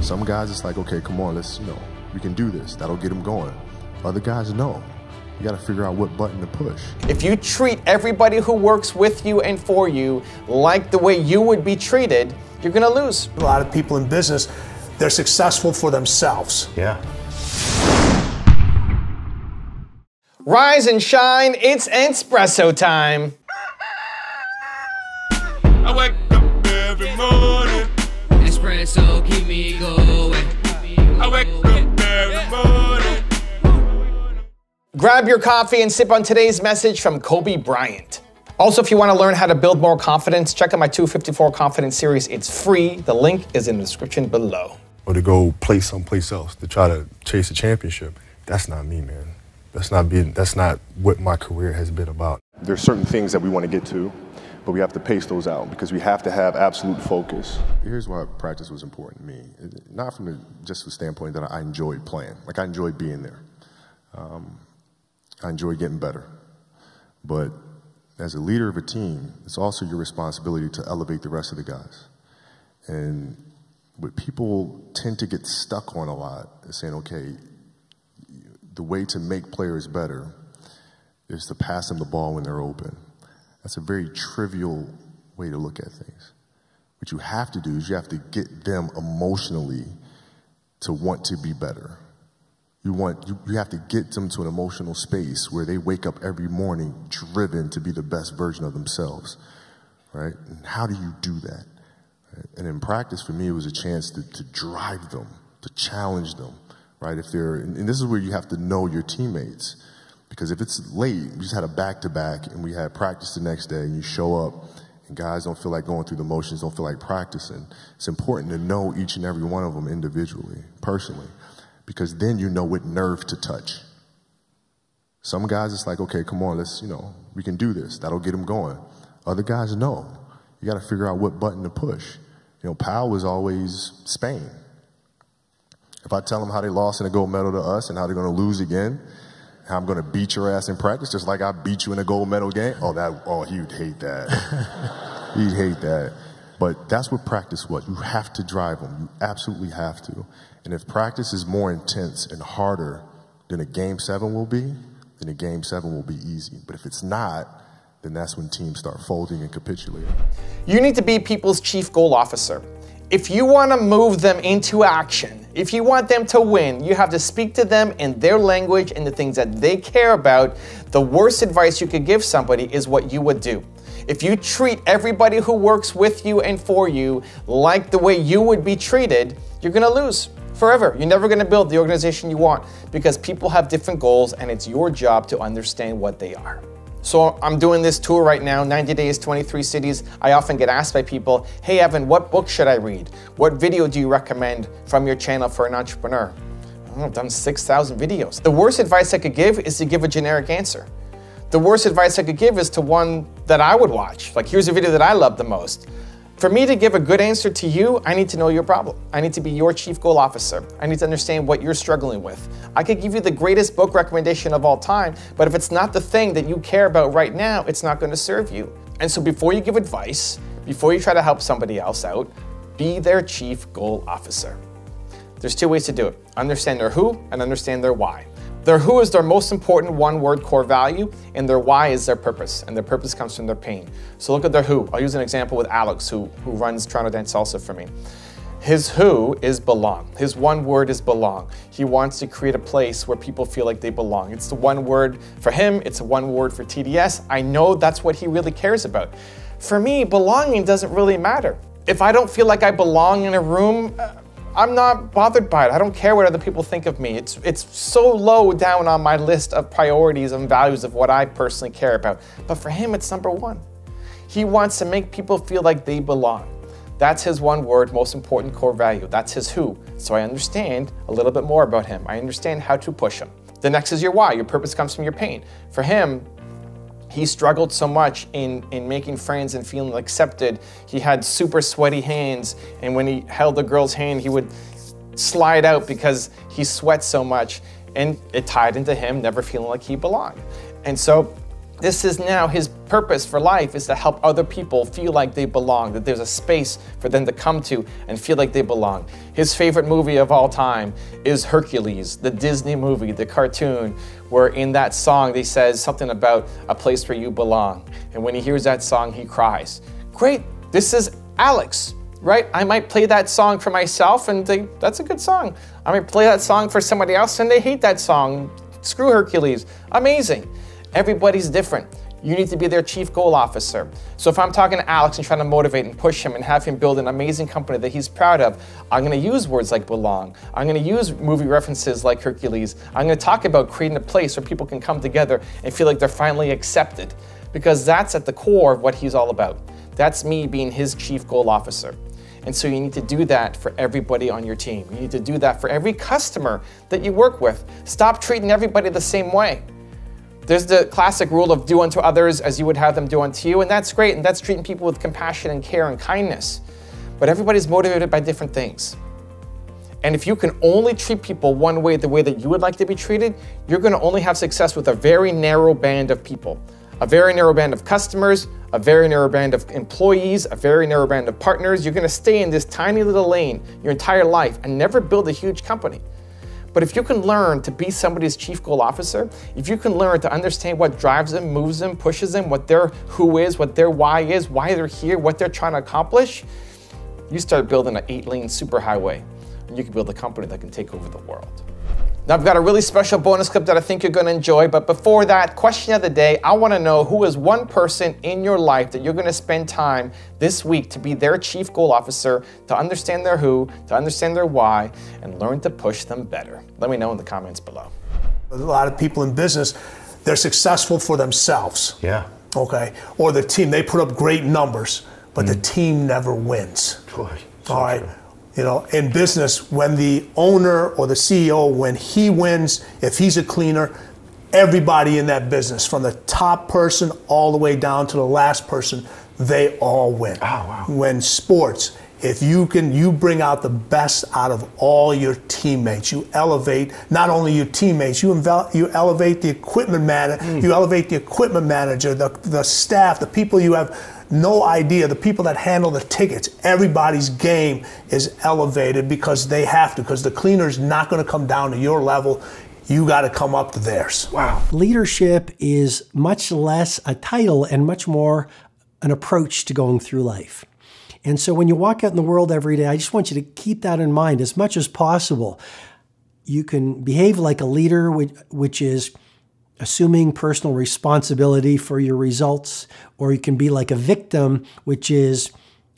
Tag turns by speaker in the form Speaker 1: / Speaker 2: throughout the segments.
Speaker 1: Some guys, it's like, okay, come on, let's, we can do this. That'll get them going. Other guys, no. You got to figure out what button to push.
Speaker 2: If you treat everybody who works with you and for you like the way you would be treated, you're going to lose.
Speaker 3: A lot of people in business, they're successful for themselves.
Speaker 4: Yeah.
Speaker 2: Rise and shine, it's espresso time.
Speaker 5: I wake up every morning.
Speaker 6: Espresso keep me going.
Speaker 5: I wake up every morning.
Speaker 2: Grab your coffee and sip on today's message from Kobe Bryant. Also, if you want to learn how to build more confidence, check out my 254 Confidence series. It's free. The link is in the description below.
Speaker 1: Or to go play someplace else, to try to chase a championship. That's not me, man. That's not what my career has been about. There's certain things that we want to get to, but we have to pace those out because we have to have absolute focus. Here's why practice was important to me. Not from just the standpoint that I enjoyed playing. Like, I enjoyed being there. I enjoyed getting better. But as a leader of a team, it's also your responsibility to elevate the rest of the guys. And what people tend to get stuck on a lot is saying, okay, the way to make players better is to pass them the ball when they're open. That's a very trivial way to look at things. What you have to do is you have to get them emotionally to want to be better. You have to get them to an emotional space where they wake up every morning driven to be the best version of themselves, right? And how do you do that? Right? And in practice, for me, it was a chance to drive them, to challenge them, right? And this is where you have to know your teammates, because if it's late, we just had a back-to-back and we had practice the next day and you show up and guys don't feel like going through the motions, don't feel like practicing. It's important to know each and every one of them individually, personally, because then you know what nerve to touch. Some guys, it's like, okay, come on, let's, we can do this. That'll get them going. Other guys, no. You got to figure out what button to push. Powell was always Spain. If I tell them how they lost in a gold medal to us and how they're going to lose again, how I'm going to beat your ass in practice just like I beat you in a gold medal game, he would hate that. He'd hate that. But that's what practice was. You have to drive them. You absolutely have to. And if practice is more intense and harder than a Game 7 will be, then a Game 7 will be easy. But if it's not, then that's when teams start folding and capitulating.
Speaker 2: You need to be people's chief goal officer. If you want to move them into action, if you want them to win, you have to speak to them in their language and the things that they care about. The worst advice you could give somebody is what you would do. If you treat everybody who works with you and for you like the way you would be treated, you're going to lose forever. You're never going to build the organization you want because people have different goals and it's your job to understand what they are. So I'm doing this tour right now, 90 days, 23 cities. I often get asked by people, hey Evan, what book should I read? What video do you recommend from your channel for an entrepreneur? I've done 6,000 videos. The worst advice I could give is to give a generic answer. The worst advice I could give is to one that I would watch. Like, here's a video that I love the most. For me to give a good answer to you, I need to know your problem. I need to be your chief goal officer. I need to understand what you're struggling with. I could give you the greatest book recommendation of all time, but if it's not the thing that you care about right now, it's not going to serve you. And so before you give advice, before you try to help somebody else out, be their chief goal officer. There's two ways to do it. Understand their who and understand their why. Their who is their most important one-word core value, and their why is their purpose, and their purpose comes from their pain. So look at their who. I'll use an example with Alex, who runs Toronto Dance Salsa for me. His who is belong. His one word is belong. He wants to create a place where people feel like they belong. It's the one word for him. It's a one word for TDS. I know that's what he really cares about. For me, belonging doesn't really matter. If I don't feel like I belong in a room, I'm not bothered by it. I don't care what other people think of me. It's so low down on my list of priorities and values of what I personally care about. But for him, it's number one. He wants to make people feel like they belong. That's his one word, most important core value. That's his who. So I understand a little bit more about him. I understand how to push him. The next is your why. Your purpose comes from your pain. For him, he struggled so much in making friends and feeling accepted. He had super sweaty hands, and when he held a girl's hand, he would slide out because he sweat so much, and it tied into him never feeling like he belonged. And so This is now his purpose for life, is to help other people feel like they belong, that there's a space for them to come to and feel like they belong. His favorite movie of all time is Hercules, the Disney movie, the cartoon, where in that song they says something about a place where you belong. And when he hears that song, he cries. Great, this is Alex, right? I might play that song for myself and think, that's a good song. I might play that song for somebody else and they hate that song. Screw Hercules, amazing. Everybody's different. You need to be their chief goal officer. So if I'm talking to Alex and trying to motivate and push him and have him build an amazing company that he's proud of, I'm gonna use words like belong. I'm gonna use movie references like Hercules. I'm gonna talk about creating a place where people can come together and feel like they're finally accepted, because that's at the core of what he's all about. That's me being his chief goal officer. And so you need to do that for everybody on your team. You need to do that for every customer that you work with. Stop treating everybody the same way. There's the classic rule of do unto others as you would have them do unto you, and that's great, and that's treating people with compassion and care and kindness. But everybody's motivated by different things. And if you can only treat people one way, the way that you would like to be treated, you're gonna only have success with a very narrow band of people. A very narrow band of customers, a very narrow band of employees, a very narrow band of partners. You're gonna stay in this tiny little lane your entire life and never build a huge company. But if you can learn to be somebody's chief goal officer, if you can learn to understand what drives them, moves them, pushes them, what their who is, what their why is, why they're here, what they're trying to accomplish, you start building an 8-lane superhighway, and you can build a company that can take over the world. Now I've got a really special bonus clip that I think you're gonna enjoy, but before that, question of the day, I wanna know who is one person in your life that you're gonna spend time this week to be their chief goal officer, to understand their who, to understand their why, and learn to push them better. Let me know in the comments below.
Speaker 3: A lot of people in business, they're successful for themselves.
Speaker 1: Yeah.
Speaker 3: Okay, or the team, they put up great numbers, but the team never wins. All right. You know, in business, when the owner or the CEO, when he wins, if he's a cleaner, everybody in that business, from the top person all the way down to the last person, they all win. Oh, wow. When sports, if you bring out the best out of all your teammates. You elevate not only your teammates, you elevate the equipment manager, you elevate the equipment manager, the staff, the people you have no idea, the people that handle the tickets. Everybody's game is elevated because they have to, because the cleaner's not going to come down to your level. You got to come up to theirs. Wow.
Speaker 4: Leadership is much less a title and much more an approach to going through life. And so when you walk out in the world every day, I just want you to keep that in mind as much as possible. You can behave like a leader, which is assuming personal responsibility for your results, or you can be like a victim, which is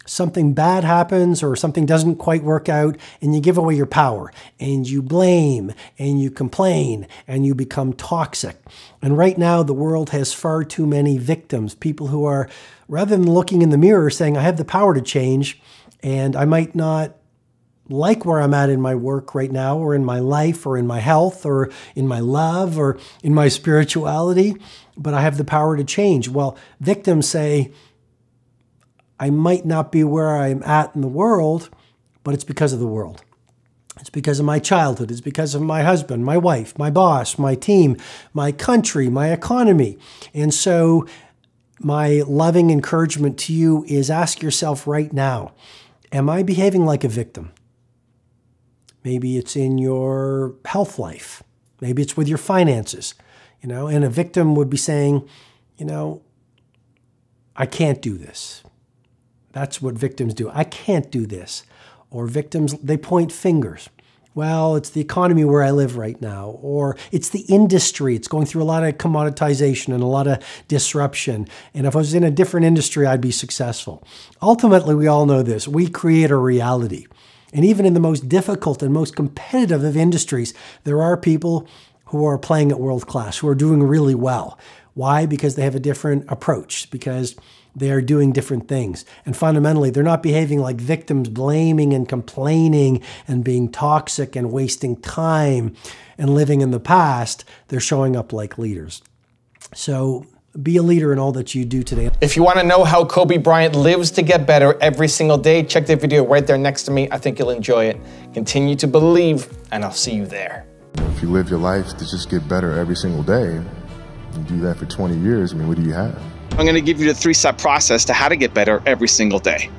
Speaker 4: something bad happens or something doesn't quite work out and you give away your power and you blame and you complain and you become toxic. And right now the world has far too many victims, people who are, rather than looking in the mirror saying, I have the power to change and I might not like where I'm at in my work right now, or in my life, or in my health, or in my love, or in my spirituality, but I have the power to change. Well, victims say, I might not be where I'm at in the world, but it's because of the world. It's because of my childhood. It's because of my husband, my wife, my boss, my team, my country, my economy. And so my loving encouragement to you is ask yourself right now, am I behaving like a victim? Maybe it's in your health life. Maybe it's with your finances, you know, and a victim would be saying, you know, I can't do this. That's what victims do. I can't do this. Or victims, they point fingers. Well, it's the economy where I live right now. Or it's the industry. It's going through a lot of commoditization and a lot of disruption. And if I was in a different industry, I'd be successful. Ultimately, we all know this. We create a reality. And even in the most difficult and most competitive of industries, there are people who are playing at world class, who are doing really well. Why? Because they have a different approach, because they are doing different things. And fundamentally, they're not behaving like victims, blaming and complaining and being toxic and wasting time and living in the past. They're showing up like leaders. So be a leader in all that you do today.
Speaker 2: If you want to know how Kobe Bryant lives to get better every single day, check the video right there next to me. I think you'll enjoy it. Continue to believe, and I'll see you there.
Speaker 1: If you live your life to just get better every single day, You do that for 20 years, I mean, what do you have?
Speaker 7: I'm going to give you the 3-step process to how to get better every single day.